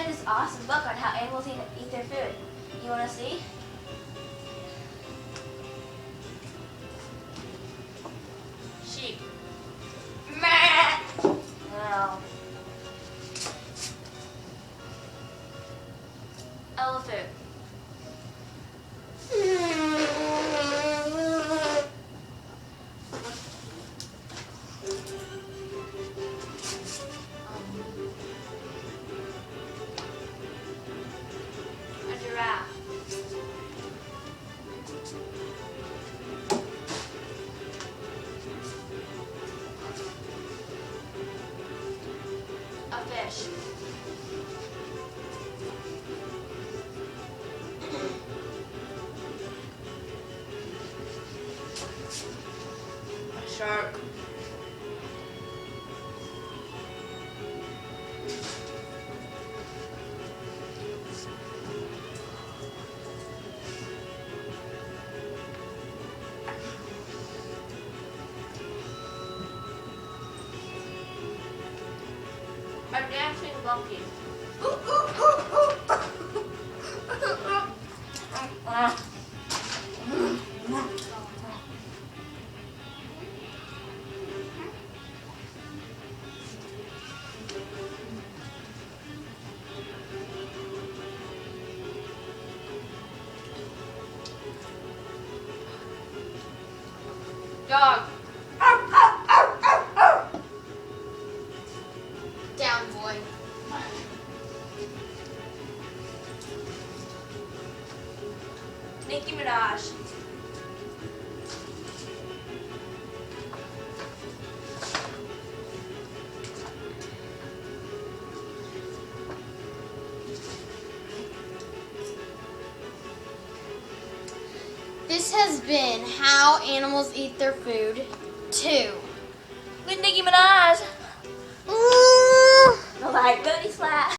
read this awesome book on how animals eat their food. You want to see? Sheep. Meh. No. Elephant. A giraffe. A fish. A shark. A dancing monkey. Dog. Down, boy. Nicki Minaj. This has been How Animals Eat Their Food 2. With Nicki Minaj. Like booty slap.